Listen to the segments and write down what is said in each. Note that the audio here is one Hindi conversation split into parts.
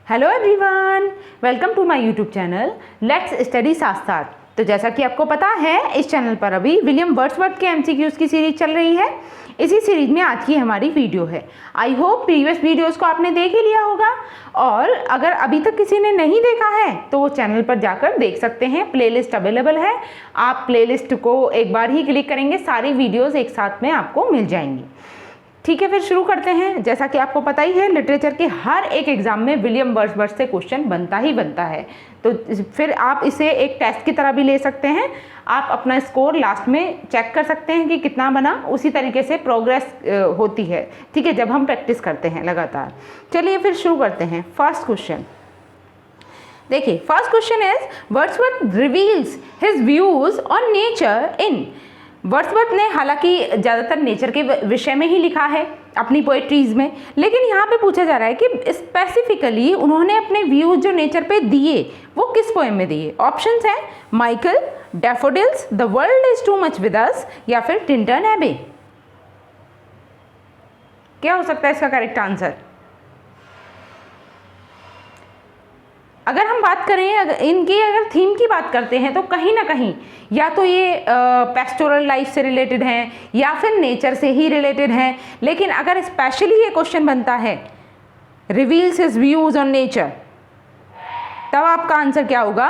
Hello everyone, welcome to my YouTube channel let's study साथ साथ। तो जैसा कि आपको पता है, इस चैनल पर अभी विलियम वर्ड्सवर्थ के एमसीक्यूज की सीरीज चल रही है। इसी सीरीज में आज की हमारी वीडियो है। आई होप प्रीवियस वीडियोस को आपने देख ही लिया होगा, और अगर अभी तक किसी ने नहीं देखा है तो वो चैनल पर जाकर देख सकते हैं। प्लेलिस्ट अवेलेबल है, आप प्लेलिस्ट को एक बार ही क्लिक करेंगे, सारी वीडियोज़ एक साथ में आपको मिल जाएंगी। ठीक है, फिर शुरू करते हैं। जैसा कि आपको पता ही है, लिटरेचर के हर एक एग्जाम में विलियम वर्ड्सवर्थ से क्वेश्चन बनता ही बनता है। तो फिर आप इसे एक टेस्ट की तरह भी ले सकते हैं। आप अपना स्कोर लास्ट में चेक कर सकते हैं कि कितना बना। उसी तरीके से प्रोग्रेस होती है, ठीक है, जब हम प्रैक्टिस करते हैं लगातार। चलिए फिर शुरू करते हैं। फर्स्ट क्वेश्चन देखिए, first question is Wordsworth reveals his views on nature in. Wordsworth ने हालांकि ज़्यादातर नेचर के विषय में ही लिखा है अपनी पोएट्रीज़ में, लेकिन यहाँ पे पूछा जा रहा है कि स्पेसिफिकली उन्होंने अपने व्यूज जो नेचर पे दिए वो किस पोएम में दिए। ऑप्शंस हैं Michael, daffodils, the world is too much with अस, या फिर टिंटन एबे। क्या हो सकता है इसका करेक्ट आंसर? अगर हम बात करें, अगर थीम की बात करते हैं तो कहीं ना कहीं या तो ये पेस्टोरल लाइफ से रिलेटेड हैं या फिर नेचर से ही रिलेटेड हैं। लेकिन अगर स्पेशली ये क्वेश्चन बनता है reveals his views on nature, तब आपका आंसर क्या होगा?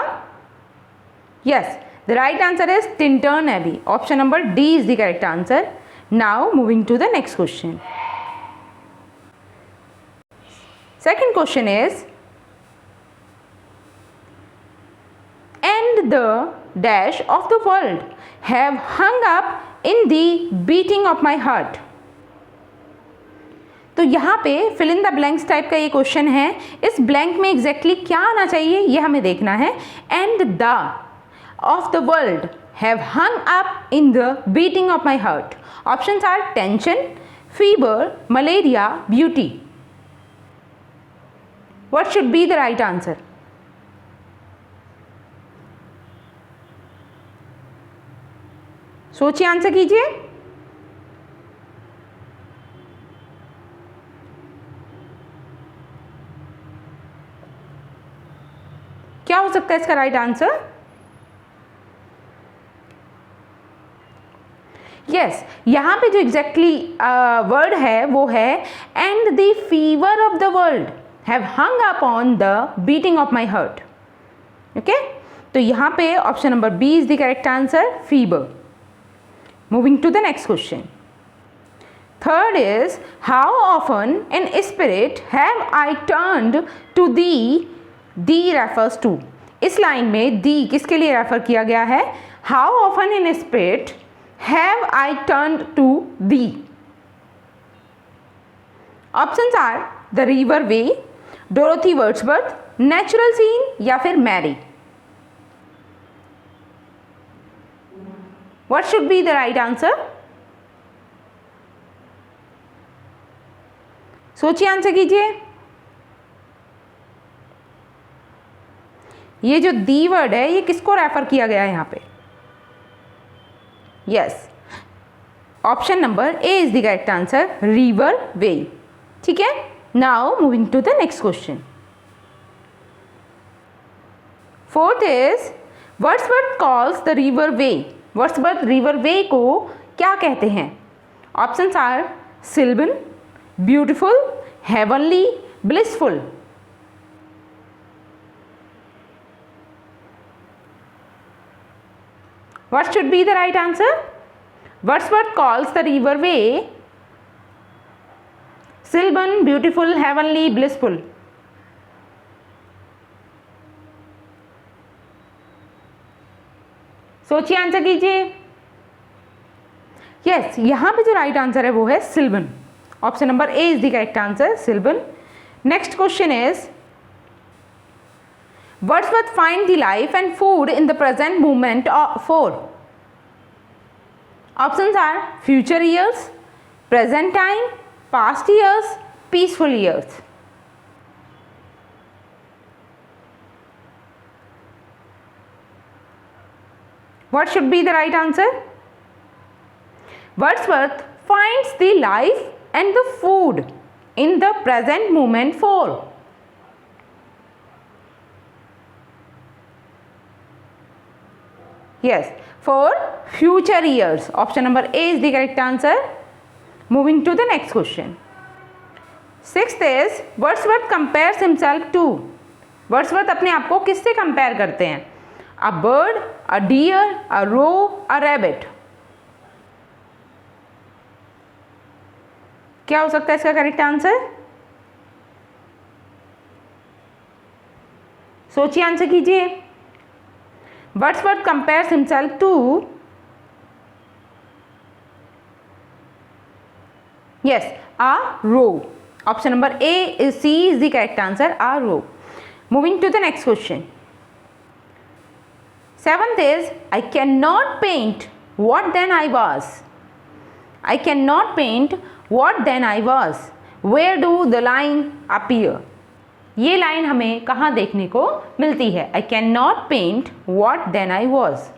Yes, the right answer is Tintern Abbey. Option number D is the correct answer. Now moving to the next question. Second question is the dash of the world have hung up in the beating of my heart। तो यहाँ पे fill in the blanks type का ये क्वेश्चन है। इस ब्लैंक में एग्जैक्टली क्या आना चाहिए ये हमें देखना है। And the of the world have hung up in the beating of my heart. Options are tension, fever, malaria, beauty. What should be the right answer? सोचिए, आंसर कीजिए। क्या हो सकता है इसका राइट आंसर? यस, यहां पे जो एग्जैक्टली वर्ड है वो है and the fever of the world have hung up on the beating of my heart. Okay, तो यहां पे option number B is the correct answer, fever. Moving to the next question. Third is how often in spirit have I turned to thee? Thee refers to. इस लाइन में thee किसके लिए रेफर किया गया है? How often in spirit have I turned to thee? Options are the river way, Dorothy Wordsworth, natural scene, या फिर Mary। What should be the right answer? सोचिए, आंसर कीजिए। ये जो दी वर्ड है ये किसको रेफर किया गया है यहाँ पे? Yes, option number A is the correct answer, river Wye. ठीक है, now moving to the next question. Fourth is Wordsworth calls the river Wye. Wordsworth river Wye को क्या कहते हैं? Options are sylvan, beautiful, heavenly, blissful. What should be the right answer? Wordsworth calls the river Wye sylvan, beautiful, heavenly, blissful. सोचिए, आंसर कीजिए। यस, यहां पे जो राइट आंसर है वो है सिल्वन। Option number A is the correct answer, sylvan. Next question is Wordsworth find the life and food in the present movement for. Options are future years, present time, past years, peaceful years. What should be the right answer? Wordsworth finds the life and the food in the present moment for. Yes, for future years. Option number A is the correct answer. Moving to the next question. Sixth is Wordsworth compares himself to. Wordsworth अपने आप को किससे कंपेयर करते हैं? A bird, a deer, a roe, a rabbit. क्या हो सकता है इसका करेक्ट आंसर? सोचिए, आंसर कीजिए. Wordsworth compares himself to, yes, a roe. Option number A is C is the correct answer, a roe. Moving to the next question. Seventh is I cannot paint what then I was. I cannot paint what then I was. Where do the line appear? ये लाइन हमें कहाँ देखने को मिलती है? I cannot paint what then I was.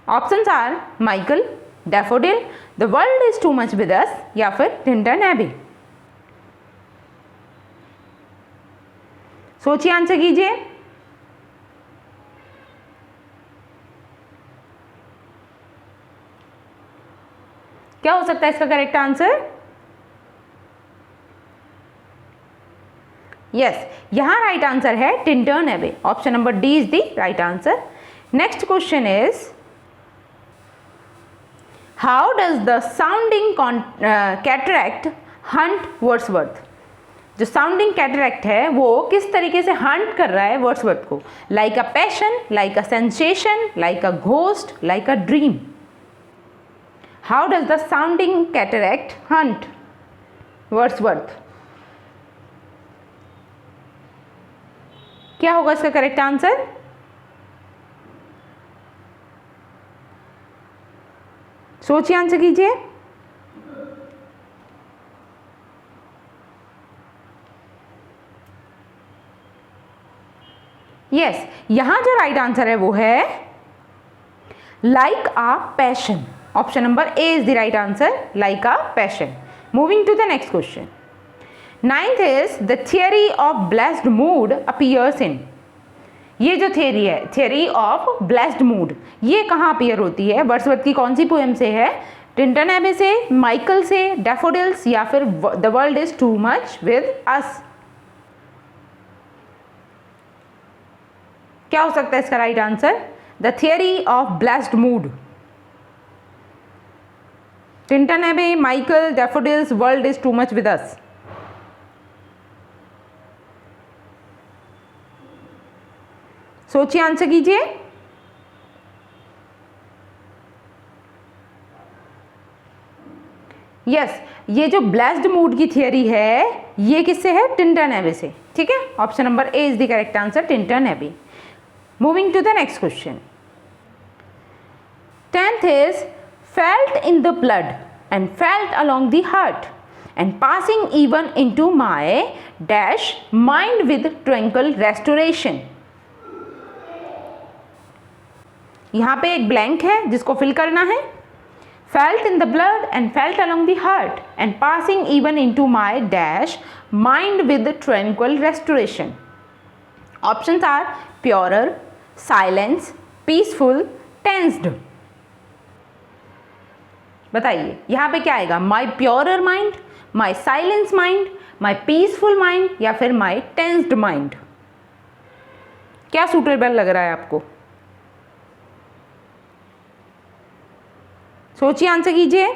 Options are Michael, Daffodil, The World is Too Much With Us या फिर Tintin Abbey. सोचिए, आंसर कीजिए. क्या हो सकता है इसका करेक्ट आंसर? यस, यहां राइट आंसर है Tintern Abbey. Option number D is the right answer. Next question is how does the sounding cataract Hunt Wordsworth. जो साउंडिंग कैटरैक्ट है वो किस तरीके से हंट कर रहा है वर्ड्सवर्थ को? Like a passion, like a sensation, like a ghost, like a dream. How does the sounding cataract hunt Wordsworth? क्या होगा इसका करेक्ट आंसर? सोचिए, आंसर कीजिए. यस, यहां जो राइट आंसर है वो है like a passion. Option number A is the right answer, like a passion. Moving to the next question. Ninth is the theory of blessed mood appears in. ये जो theory है, theory of blessed mood, ये कहाँ appear होती है? वर्ड्सवर्थ की कौन सी पोएम से है? टिंटन एबे से, माइकल से, डैफोडिल्स या फिर the world is too much with us. क्या हो सकता है इसका right answer? The theory of blessed mood. Tintern Abbey, Michael, daffodils, world is too much with us. सोचिए, आंसर कीजिए. यस, ये जो ब्लेस्ड मूड की थियरी है ये किससे है? टिंटन एबे से. ठीक है, option number A is the correct answer, Tintern Abbey. Moving to the next question. 10th is felt in the blood and felt along the heart and passing even into my dash mind with tranquil restoration. यहाँ पे एक ब्लैंक है जिसको फिल करना है. felt in the blood and felt along the heart and passing even into my dash mind with tranquil restoration. Options are purer, silence, peaceful, tensed. बताइए यहाँ पे क्या आएगा? My purer mind, my silence mind, my peaceful mind या फिर माई टेंस्ड माइंड. क्या सूटेबल लग रहा है आपको? सोचिए, आंसर कीजिए.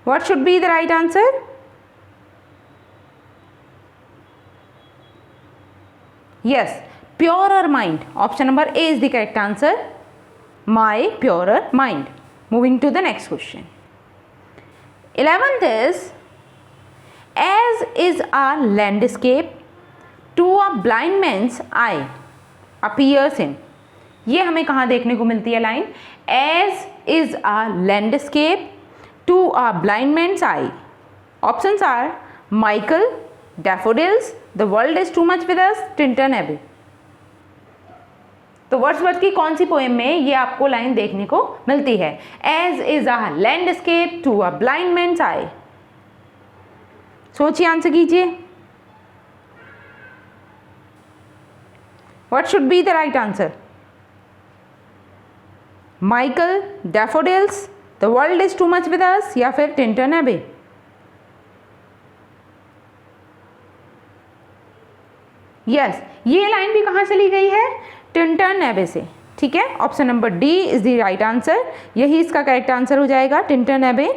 What should be the right answer? Yes, purer mind. Option number A is the correct answer, my purer mind. Moving to the next question. 11th is as is a landscape to a blind man's eye appears in. ये हमें कहाँ देखने को मिलती है line? as is a landscape to a blind man's eye. Options are Michael, Daffodils, The World is Too Much With Us, Tintin Abbey. तो वर्ड्सवर्थ की कौन सी पोएम में ये आपको लाइन देखने को मिलती है? As is a landscape to a blind man's eye. सोचिए, आंसर कीजिए. What should be the right answer? Michael, Daffodils, The World is Too Much With Us या फिर Tintin Abbey? यस, ये लाइन भी कहाँ से ली गई है? टिंटन एबे से, ठीक है। Option number D is the right answer, यही इसका करेक्ट आंसर हो जाएगा, टिंटन एबे।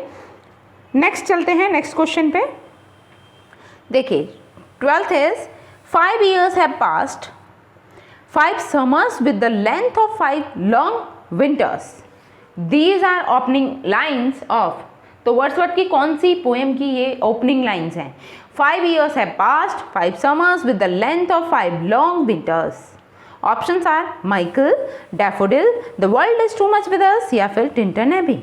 नेक्स्ट चलते हैं नेक्स्ट क्वेश्चन पे। देखिए 12th is 5 years have passed, 5 summers with the length of 5 long winters. These are opening lines of, तो वर्ड्सवर्थ की कौन सी पोएम की ये ओपनिंग लाइन्स हैं? 5 years have passed, 5 summers with the length of 5 long winters. Options are Michael, Daffodil, The World is Too Much With Us या फिर Tintin Abbey।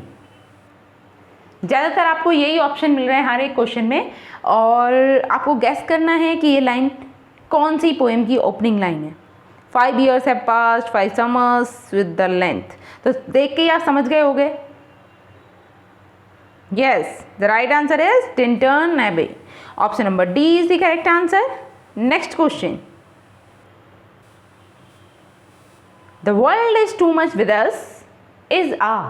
ज़्यादातर आपको यही ऑप्शन मिल रहे हैं हर एक क्वेश्चन में, और आपको गैस करना है कि ये लाइन कौन सी पोएम की ओपनिंग लाइन है। 5 years have passed, 5 summers with the length, तो देख के आप समझ गए होंगे। Yes, the right answer is Tintern Abbey. Option number D is the correct answer. Next question, the world is too much with us is ah,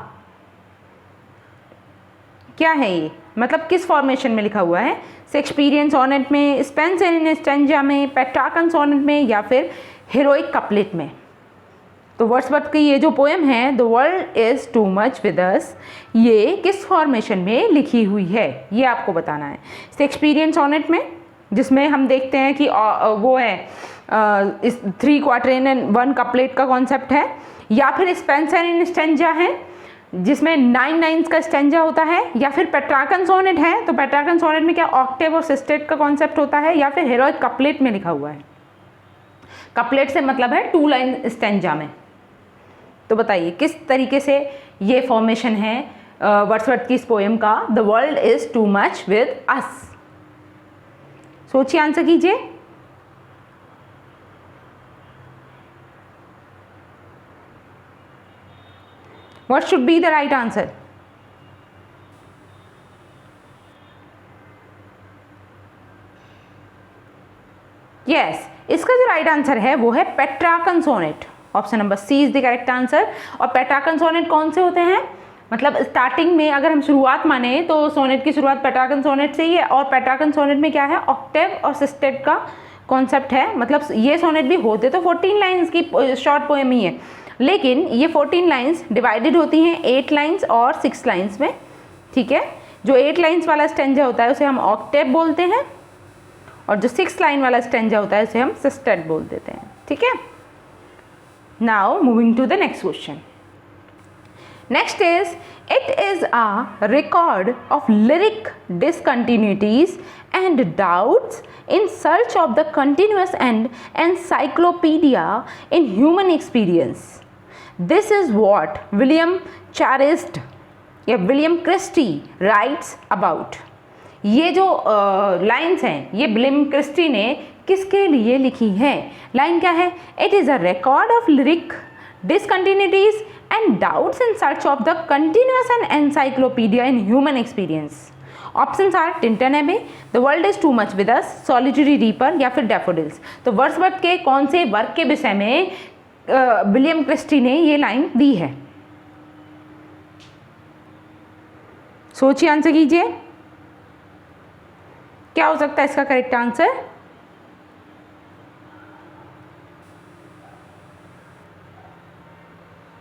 क्या है ये? मतलब किस फॉर्मेशन में लिखा हुआ है? शेक्सपियरियन सोनेट में, स्पेंसर इन स्टेंजा में, पेट्रार्कन सोनेट में या फिर हीरोइक कपलेट में? तो वर्ड्सवर्थ की ये जो पोएम है the world is too much with अस, ये किस फॉर्मेशन में लिखी हुई है ये आपको बताना है। शेक्सपियरियन सोनेट में, जिसमें हम देखते हैं कि वो है इस 3 क्वार्टेन एंड 1 कपलेट का कॉन्सेप्ट है, या फिर स्पेंसर इन स्टेंजा है जिसमें 9 लाइन्स का स्टेंजा होता है, या फिर पेट्रार्कन सोनेट है, तो पेट्रार्कन सोनेट में क्या ऑक्टेव और सिस्टेट का कॉन्सेप्ट होता है, या फिर हीरोइक कपलेट में लिखा हुआ है। कपलेट से मतलब है 2 लाइन स्टेंजा में। तो बताइए किस तरीके से ये फॉर्मेशन है वर्ड्सवर्थ की इस पोएम का, the world is too much with us. सोचिए, आंसर कीजिए। What should be the right answer? Yes, इसका जो राइट आंसर है वो है Petrarchan sonnet. Option number C is the correct answer. और पेट्रार्कन सोनेट कौन से होते हैं? मतलब स्टार्टिंग में अगर हम शुरुआत माने तो सोनेट की शुरुआत पेट्रार्कन सोनेट से ही है, और पेट्रार्कन सोनेट में क्या है? ऑक्टेव और सिस्टेट का कॉन्सेप्ट है। मतलब ये सोनेट भी होते तो 14 लाइन्स की शॉर्ट पोएम ही है, लेकिन ये 14 लाइन्स डिवाइडेड होती हैं 8 लाइन्स और 6 लाइन्स में, ठीक है। जो 8 लाइन्स वाला स्टेंजा होता है उसे हम ऑक्टेव बोलते हैं, और जो 6 लाइन वाला स्टेंजा होता है उसे हम सिस्टेट बोल देते हैं, ठीक है। Now moving to the next question. Next is, it is a record of lyric discontinuities and doubts in search of the continuous and encyclopedia in human experience. This is what William Charest या विलियम क्रिस्टी राइट्स अबाउट। ये जो लाइन्स हैं ये विलियम क्रिस्टी ने किसके लिए लिखी है? लाइन क्या है? It is a record of lyric discontinuities and doubts in search of the continuous and encyclopedia in human experience. Options are Tintern Abbey, the world is too much with us, solitary reaper या फिर डैफोडिल्स। तो वर्ड्सवर्थ के कौन से वर्क के विषय में विलियम क्रिस्टी ने ये लाइन दी है? सोचिए, आंसर कीजिए, क्या हो सकता है इसका correct answer?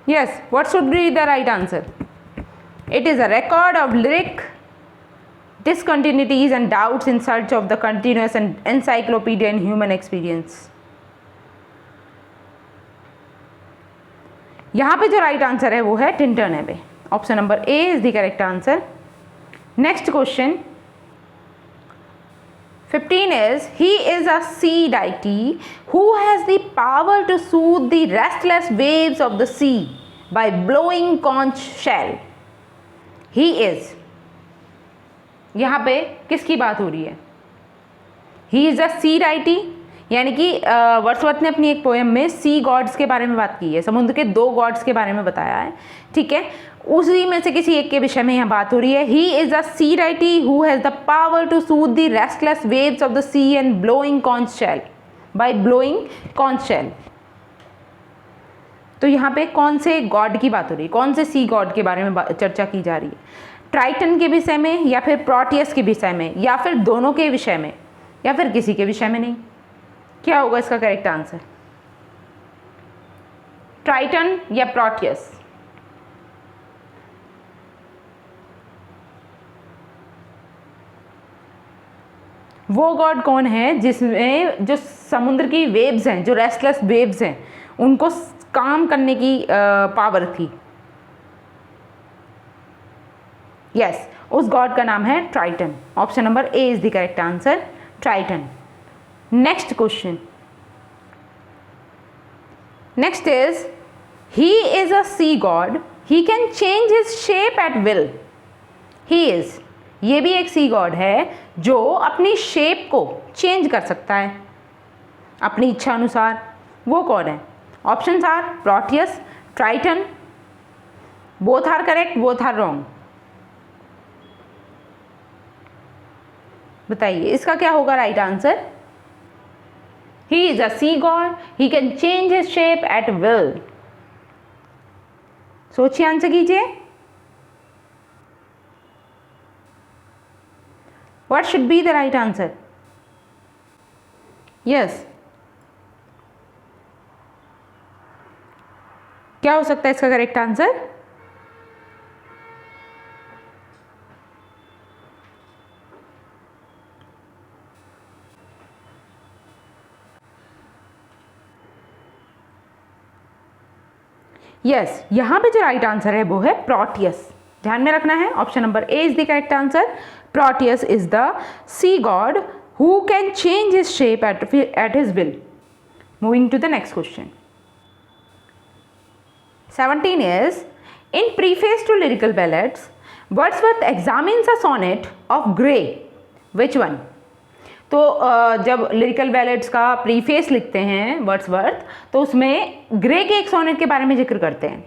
Yes, what should be the right answer? It is a record of lyric discontinuities and doubts in search of the continuous and encyclopedia in human experience. यहाँ पे जो राइट आंसर है वो है Tintern Abbey. Option number A is the correct answer. Next question 15 is he is a sea deity who has the power to soothe the restless waves of the sea by blowing conch shell. He is, यहाँ पे किसकी बात हो रही है? He is a sea righty, यानी कि वर्ड्सवर्थ ने अपनी एक पोएम में सी गॉड्स के बारे में बात की है, समुद्र के 2 गॉड्स के बारे में बताया है. ठीक है, उसी में से किसी एक के विषय में यहाँ बात हो रही है. He is a sea deity who has the power to soothe the restless waves of the sea and blowing conch shell by blowing conch shell. तो यहाँ पे कौन से गॉड की बात हो रही है, कौन से सी गॉड के बारे में चर्चा की जा रही है? ट्राइटन के विषय में, या फिर प्रोटियस के विषय में, या फिर दोनों के विषय में, या फिर किसी के विषय में नहीं? क्या होगा इसका करेक्ट आंसर? ट्राइटन या प्रोटियस? वो गॉड कौन है जिसमें जो समुद्र की वेव्स हैं, जो रेस्टलेस वेव्स हैं, उनको काम करने की पावर थी? यस, उस गॉड का नाम है Triton. Option number A is the correct answer, Triton. Next question, next is he is a sea god, he can change his shape at will. He is, ये भी एक सी गॉड है जो अपनी शेप को चेंज कर सकता है अपनी इच्छा अनुसार। वो कौन है? Options are Proteus, Triton, both are correct, both are wrong. बताइए इसका क्या होगा right answer? He is a sea god, he can change his shape at will. सोचिए, आंसर कीजिए। What should be the right answer? Yes. क्या हो सकता है इसका करेक्ट आंसर? यस, यहां पे जो राइट आंसर है वो है प्रोटियस। ध्यान में रखना है, option number A is the correct answer. Proteus is the sea god who can change his shape at his will. Moving to the next question. 17 is, in preface to lyrical ballads, Wordsworth examines a sonnet of Gray. Which one? तो जब लिरिकल बैलेड्स का प्रीफेस लिखते हैं वर्ड्सवर्थ, तो उसमें ग्रे के एक सोनेट के बारे में जिक्र करते हैं।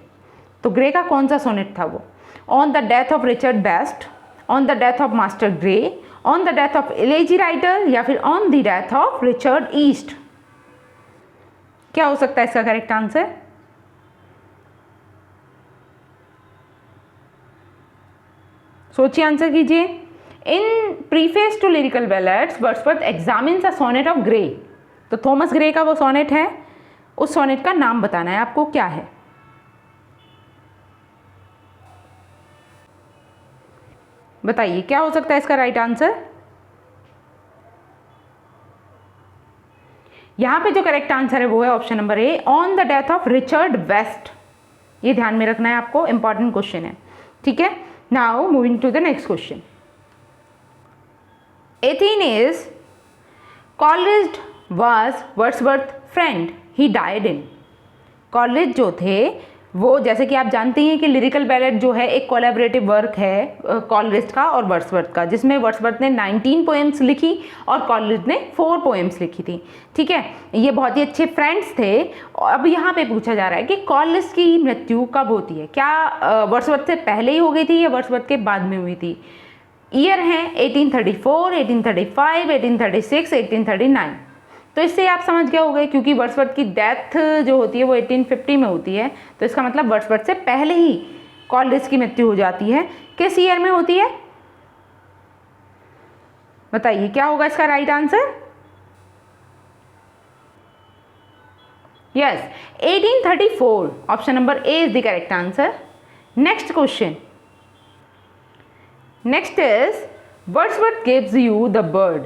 तो ग्रे का कौन सा सोनेट था वो? On the death of Richard best, on the death of master grey, on the death of elegy writer, या फिर on the death of Richard east? क्या हो सकता है इसका करेक्ट आंसर? सोचिए, आंसर कीजिए। In preface to lyrical ballads Wordsworth examines a sonnet of Gray. तो थॉमस ग्रे का वो सोनेट है, उस सोनेट का नाम बताना है आपको, क्या है? बताइए क्या हो सकता है इसका राइट आंसर? यहां पे जो करेक्ट आंसर है वो है option number A, on the death of Richard West. ये ध्यान में रखना है आपको, इंपॉर्टेंट क्वेश्चन है, ठीक है। Now moving to the next question. 18 is, Coleridge was Wordsworth's friend, he died in। Coleridge जो थे वो, जैसे कि आप जानते हैं कि लिरिकल बैलेड जो है एक कोलैबोरेटिव वर्क है कॉलरिज का और वर्ड्सवर्थ का, जिसमें वर्ड्सवर्थ ने 19 पोएम्स लिखी और कॉलरिज ने 4 पोएम्स लिखी थी, ठीक है। ये बहुत ही अच्छे फ्रेंड्स थे। अब यहाँ पे पूछा जा रहा है कि कॉलरिज की मृत्यु कब होती है? क्या वर्ड्सवर्थ से पहले ही हो गई थी या वर्ड्सवर्थ के बाद में हुई थी? ईयर हैं 1834, 1835, 1836, 1839। तो इससे आप समझ गए होंगे, क्योंकि वर्ड्सवर्थ की डेथ जो होती है वो 1850 में होती है, तो इसका मतलब वर्ड्सवर्थ से पहले ही कॉलरिज की मृत्यु हो जाती है। किस ईयर में होती है? बताइए क्या होगा इसका right answer? Yes, 1834। Option number A is the correct answer. Next question. Next is, Wordsworth gives you the bird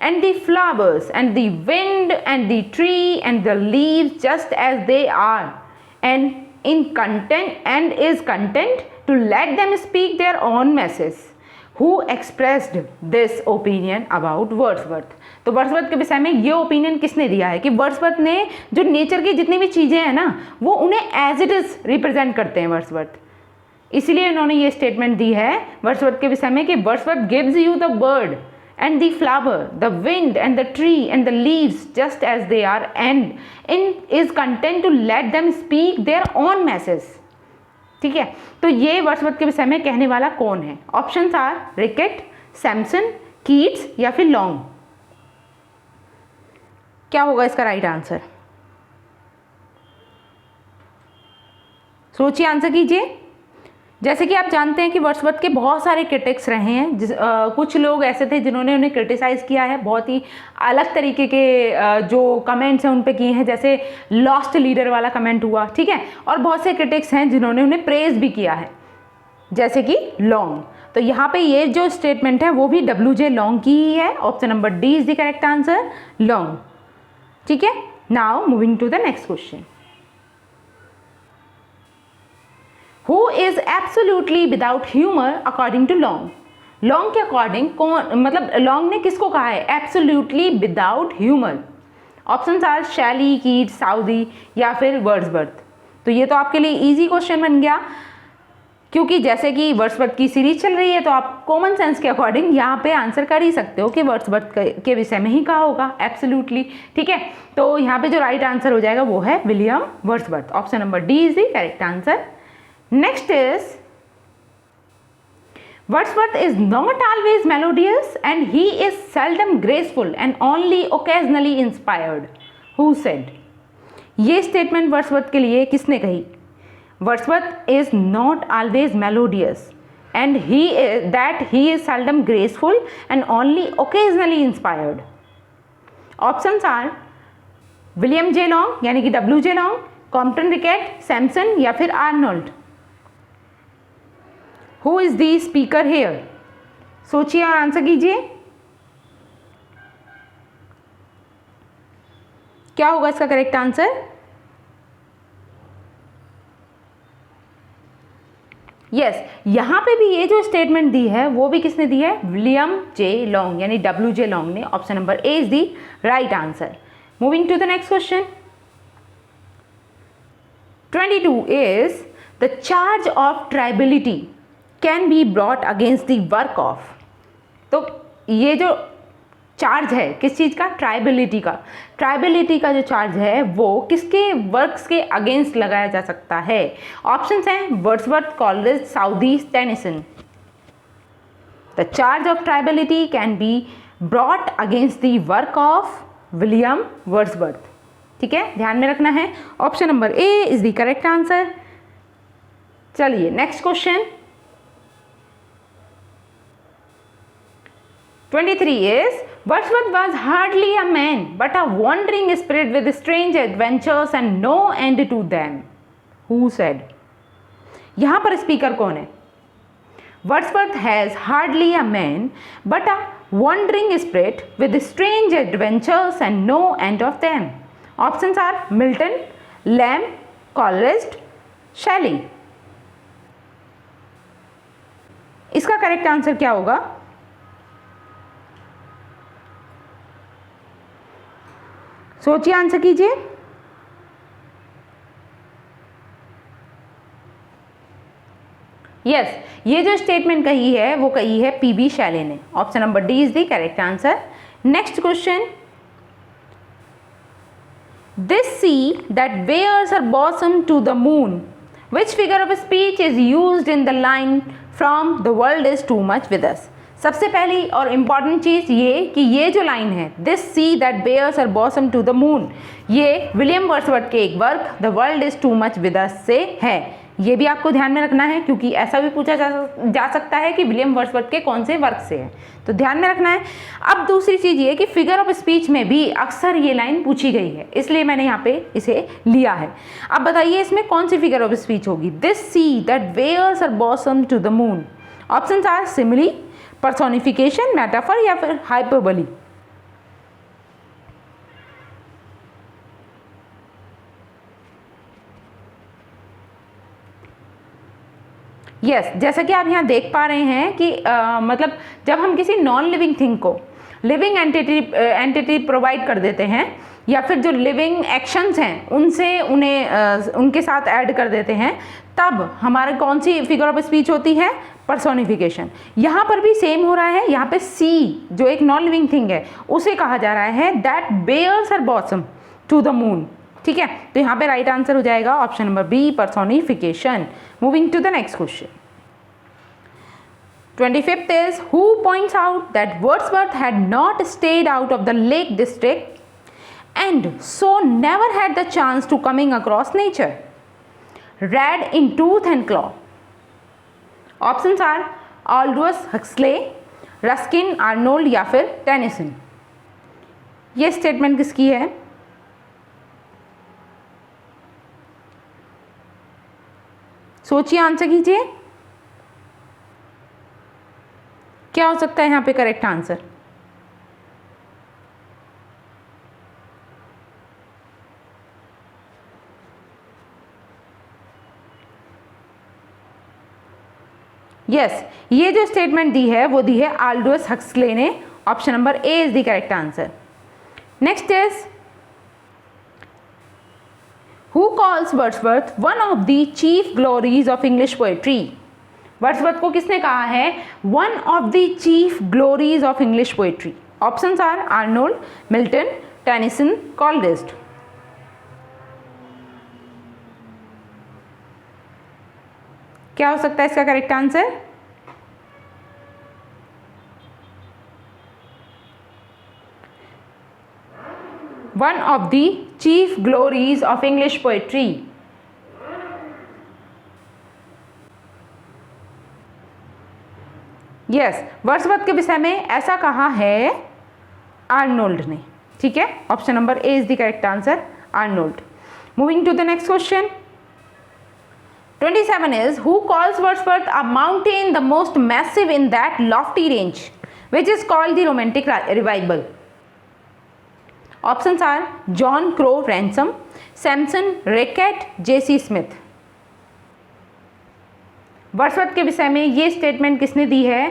and the flowers and the wind and the tree and the leaves just as they are, and is content to let them speak their own message. Who expressed this opinion about Wordsworth? तो वर्ड्सवर्थ के विषय में ये ओपिनियन किसने दिया है कि वर्ड्सवर्थ ने जो नेचर की जितनी भी चीज़ें हैं ना, वो उन्हें एज इट इज़ रिप्रेजेंट करते हैं वर्ड्सवर्थ। इसलिए उन्होंने ये स्टेटमेंट दी है वर्ड्सवर्थ के विषय में कि Wordsworth gives you the bird and the flower, the wind and the tree and the leaves just as they are, and is content to let them speak their own message. ठीक है, तो ये वर्ड्सवर्थ के विषय में कहने वाला कौन है? Options are Rickett, Samson, Keats या फिर लॉन्ग। क्या होगा इसका राइट आंसर? सोचिए, आंसर कीजिए। जैसे कि आप जानते हैं कि वर्ड्सवर्थ के बहुत सारे क्रिटिक्स रहे हैं, कुछ लोग ऐसे थे जिन्होंने उन्हें क्रिटिसाइज़ किया है, बहुत ही अलग तरीके के जो कमेंट्स हैं उन पे किए हैं, जैसे लॉस्ट लीडर वाला कमेंट हुआ, ठीक है। और बहुत से क्रिटिक्स हैं जिन्होंने उन्हें प्रेज भी किया है, जैसे कि लॉन्ग। तो यहाँ पे ये जो स्टेटमेंट है वो भी WJ लॉन्ग की ही है। Option number D is the correct answer, Long, ठीक है। Now moving to the next question. Who is absolutely without humor according to Long? Long के अकॉर्डिंग कौन, मतलब Long ने किसको कहा है absolutely without humor? Option are Shelley, Keats, Saudi या फिर वर्ड्सवर्थ। तो ये तो आपके लिए इजी क्वेश्चन बन गया, क्योंकि जैसे कि वर्ड्सवर्थ की सीरीज चल रही है तो आप कॉमन सेंस के अकॉर्डिंग यहाँ पे आंसर कर ही सकते हो कि वर्ड्सवर्थ के विषय में ही कहा होगा एब्सोल्युटली, ठीक है। तो यहाँ पे जो राइट आंसर हो जाएगा वो है William Wordsworth. Option number D is the correct answer. Next is, Wordsworth is not always melodious and he is seldom graceful and only occasionally inspired. Who said? ये statement Wordsworth के लिए किसने कही? Wordsworth is not always melodious and he is seldom graceful and only occasionally inspired. Options are William J. Long यानी कि WJ Long, Compton Rickett, Sampson या फिर Arnold. Who is the speaker here? सोचिए और आंसर कीजिए, क्या होगा इसका करेक्ट आंसर? यस, यहां पे भी ये जो स्टेटमेंट दी है वो भी किसने दी है? विलियम जे लॉन्ग यानी WJ लॉन्ग ने। Option number A is the right answer. Moving to the next question. 22 is the charge of tribalism can be brought against the work of। तो ये जो चार्ज है किस चीज़ का? ट्राइबिलिटी का। ट्राइबिलिटी का जो चार्ज है वो किसके वर्क्स के अगेंस्ट लगाया जा सकता है? ऑप्शंस हैं Wordsworth, Coleridge, Southey, Tennyson. The charge of triviality can be brought against the work of William Wordsworth, ठीक है, ध्यान में रखना है। Option number A is the correct answer. चलिए next question. 23 is Wordsworth was hardly a man but a wandering spirit with strange adventures and no end to them. Who said? यहाँ पर स्पीकर कौन है? Wordsworth has hardly a man but a wandering spirit with strange adventures and no end of them. Options are Milton, Lamb, Coleridge, Shelley. इसका करेक्ट आंसर क्या होगा? सोचिए, आंसर कीजिए। यस, ये जो स्टेटमेंट कही है वो कही है PB शैले ने। Option number D is the correct answer. Next question. This sea that bears her bosom to the moon, which figure of speech is used in the line from the world is too much with us? सबसे पहली और इम्पॉर्टेंट चीज़ ये कि ये जो लाइन है this sea that bares her bosom to the moon, ये विलियम वर्ड्सवर्थ के एक work the world is too much with us से है। ये भी आपको ध्यान में रखना है क्योंकि ऐसा भी पूछा जा सकता है कि विलियम वर्ड्सवर्थ के कौन से वर्क से है, तो ध्यान में रखना है। अब दूसरी चीज़ ये कि फिगर ऑफ स्पीच में भी अक्सर ये लाइन पूछी गई है, इसलिए मैंने यहाँ पे इसे लिया है। अब बताइए इसमें कौन सी फिगर ऑफ स्पीच होगी? This sea that bares her bosom to the moon. Options are simile, personification, metaphor या फिर हाइपरबोली। यस, जैसा कि आप यहाँ देख पा रहे हैं कि मतलब जब हम किसी नॉन लिविंग थिंग को लिविंग एंटिटी प्रोवाइड कर देते हैं या फिर जो लिविंग एक्शंस हैं उनसे उनके साथ ऐड कर देते हैं, तब हमारे कौन सी फिगर ऑफ स्पीच होती है? पर्सोनिफिकेशन। यहाँ पर भी सेम हो रहा है। यहाँ पे सी जो एक नॉन लिविंग थिंग है उसे कहा जा रहा है that bares her bosom to the moon, ठीक है। तो यहाँ पे राइट आंसर हो जाएगा option number B, personification. Moving to the next question. 25th is who points out that Wordsworth had not stayed out of the Lake District and so never had the chance to coming across nature. Red in tooth and claw? Options are Aldous Huxley, Ruskin, Arnold या फिर टेनिसन। ये स्टेटमेंट किसकी है? सोचिए, आंसर कीजिए। क्या हो सकता है यहाँ पे करेक्ट आंसर? यस, ये जो स्टेटमेंट दी है वो दी है आल्डोस हक्सले ने। Option number A is the correct answer. Next is who calls Wordsworth one of the chief glories of English poetry? Wordsworth को किसने कहा है one of the chief glories of English poetry? Options are Arnold, Milton, Tennyson, Coleridge. क्या हो सकता है इसका correct answer? One of the chief glories of English poetry. Yes, Wordsworth के विषय में ऐसा कहा है आर्नोल्ड ने। ठीक है, option number A is the correct answer, Arnold. Moving to the next question 27 is who calls Wordsworth a mountain the most massive in that lofty range which is called the romantic revival? Options are John Crow Ransom, Samson Rickett, J.C. Smith। Wordsworth के विषय में ये स्टेटमेंट किसने दी है?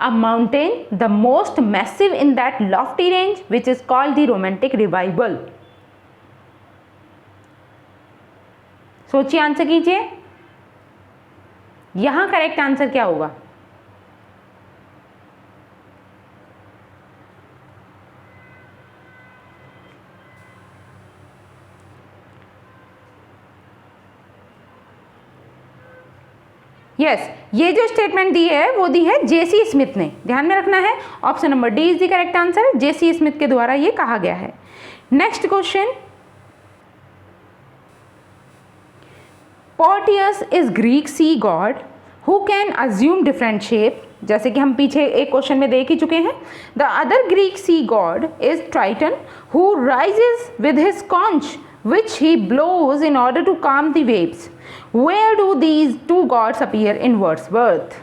अ mountain the most massive in that Lofty range which is called the romantic revival. सोचिए, आंसर कीजिए। यहां करेक्ट आंसर क्या होगा? यस, ये जो स्टेटमेंट दी है वो दी है जेसी स्मिथ ने। ध्यान में रखना है, option number D is the correct answer. J C Smith के द्वारा ये कहा गया है। Next question, Proteus is Greek sea god who can assume different shape. जैसे कि हम पीछे एक क्वेश्चन में देख ही चुके हैं। The other Greek sea god is Triton who rises with his conch which he blows in order to calm the waves. Where do these two gods appear in Wordsworth?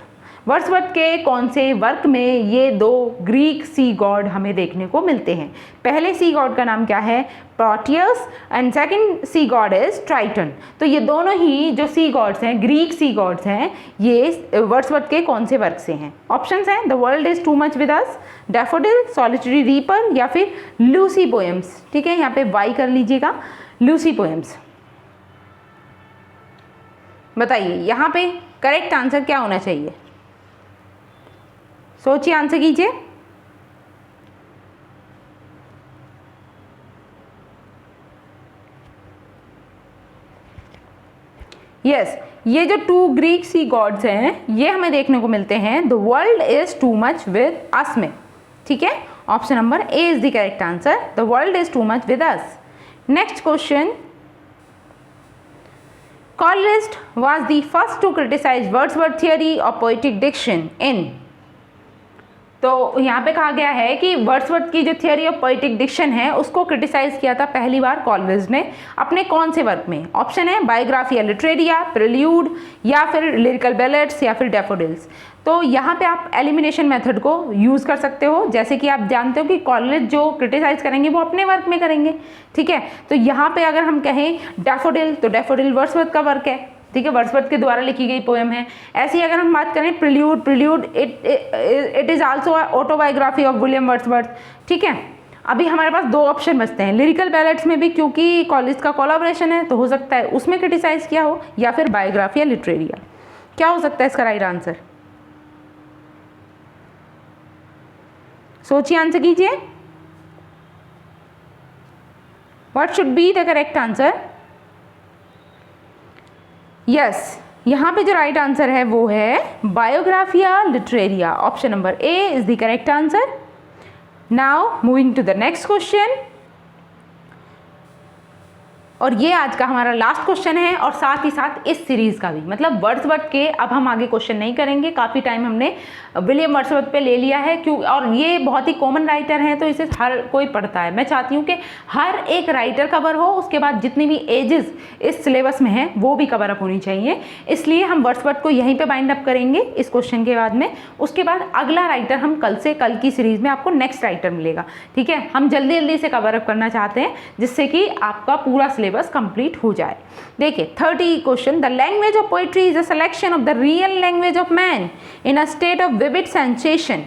Wordsworth के कौन से वर्क में ये दो ग्रीक सी गॉड हमें देखने को मिलते हैं? पहले सी गॉड का नाम क्या है? Proteus, and second sea god is Triton. तो ये दोनों ही जो सी गॉड्स हैं, ग्रीक सी गॉड्स हैं, ये वर्ड्सवर्थ के कौन से वर्क से हैं? ऑप्शंस हैं the world is too much with us, daffodil, solitary reaper या फिर लूसी पोएम्स। ठीक है, यहाँ पे वाई कर लीजिएगा, लूसी पोएम्स। बताइए यहाँ पे करेक्ट आंसर क्या होना चाहिए? सोचिए, आंसर कीजिए। यस, ये जो टू ग्रीक सी गॉड्स हैं ये हमें देखने को मिलते हैं the world is too much with अस में। ठीक है, option number A is the correct answer, the world is too much with us. Next question, Coleridge was the first to criticize Wordsworth theory of poetic diction in। तो यहाँ पे कहा गया है कि वर्ड्सवर्थ की जो थियोरी ऑफ पोएटिक डिक्शन है उसको क्रिटिसाइज किया था पहली बार कॉलरिज ने अपने कौन से वर्क में? ऑप्शन है बायोग्राफिया लिटरेरिया, प्रिल्यूड या फिर लिरिकल बैलेट्स या फिर डैफोडिल्स। तो यहाँ पे आप एलिमिनेशन मेथड को यूज़ कर सकते हो। जैसे कि आप जानते हो कि कॉलरिज जो क्रिटिसाइज करेंगे वो अपने वर्क में करेंगे। ठीक है, तो यहाँ पे अगर हम कहें डैफोडिल, तो डैफोडिल वर्ड्सवर्थ का वर्क है। ठीक है, वर्ड्सवर्थ के द्वारा लिखी गई पोएम है। ऐसे ही अगर हम बात करें prelude it is also autobiography of William Wordsworth. ठीक है, अभी हमारे पास दो ऑप्शन बचते हैं, लिरिकल बैलेट्स में भी क्योंकि कॉलेज का कोलैबोरेशन है तो हो सकता है उसमें क्रिटिसाइज किया हो, या फिर बायोग्राफी या लिटरेरिया। क्या हो सकता है इसका राइट आंसर? सोचिए, आंसर कीजिए। What should be the correct answer? Yes, यहाँ पे जो राइट आंसर है वो है Biographia Literaria. Option number A is the correct answer. Now moving to the next question, और ये आज का हमारा लास्ट क्वेश्चन है और साथ ही साथ इस सीरीज़ का भी, मतलब वर्ड्सवर्थ के अब हम आगे क्वेश्चन नहीं करेंगे। काफ़ी टाइम हमने विलियम वर्ड्सवर्थ पे ले लिया है, क्यों, और ये बहुत ही कॉमन राइटर हैं तो इसे हर कोई पढ़ता है। मैं चाहती हूँ कि हर एक राइटर कवर हो, उसके बाद जितनी भी एजेस इस सिलेबस में हैं वो भी कवर अप होनी चाहिए। इसलिए हम वर्ड्सवर्थ को यहीं पर बाइंड अप करेंगे इस क्वेश्चन के बाद में। उसके बाद अगला राइटर हम कल की सीरीज़ में आपको नेक्स्ट राइटर मिलेगा, ठीक है। हम जल्दी जल्दी से कवर अप करना चाहते हैं जिससे कि आपका पूरा सिलेबस कंप्लीट हो जाए। देखिए 30 question, the language of poetry is a selection of the real language of man in a state of vivid sensation,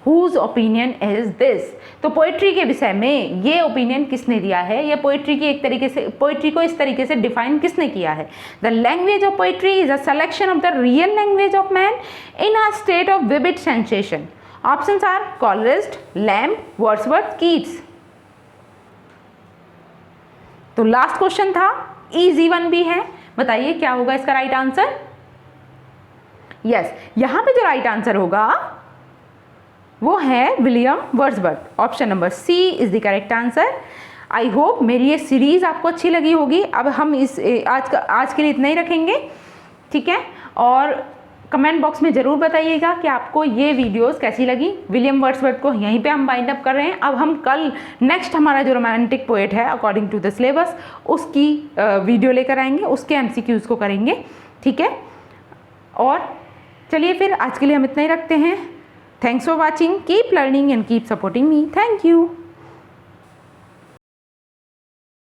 whose opinion is this. तो पोइट्री के विषय में ये ओपिनियन किसने दिया है, या पोइट्री की एक तरीके से, पोइट्री को इस तरीके से डिफाइन किसने किया है। The language of poetry is a selection of the real language of man in a state of vivid sensation. Options are Coleridge, Lamb, Wordsworth, Keats. तो लास्ट क्वेश्चन था, इजी वन भी है, बताइए क्या होगा इसका राइट आंसर। यस, यहां पे जो राइट आंसर होगा वो है William Wordsworth. Option number C is the correct answer. I hope मेरी ये सीरीज आपको अच्छी लगी होगी। अब हम इस आज के लिए इतना ही रखेंगे, ठीक है। और कमेंट बॉक्स में ज़रूर बताइएगा कि आपको ये वीडियोस कैसी लगी। विलियम वर्ड्सवर्थ को यहीं पे हम बाइंड अप कर रहे हैं। अब हम कल नेक्स्ट हमारा जो रोमांटिक पोएट है अकॉर्डिंग टू द सिलेबस उसकी वीडियो लेकर आएंगे, उसके एमसीक्यूज को करेंगे, ठीक है। और चलिए फिर आज के लिए हम इतना ही रखते हैं। Thanks for watching, keep learning and keep supporting me. Thank you.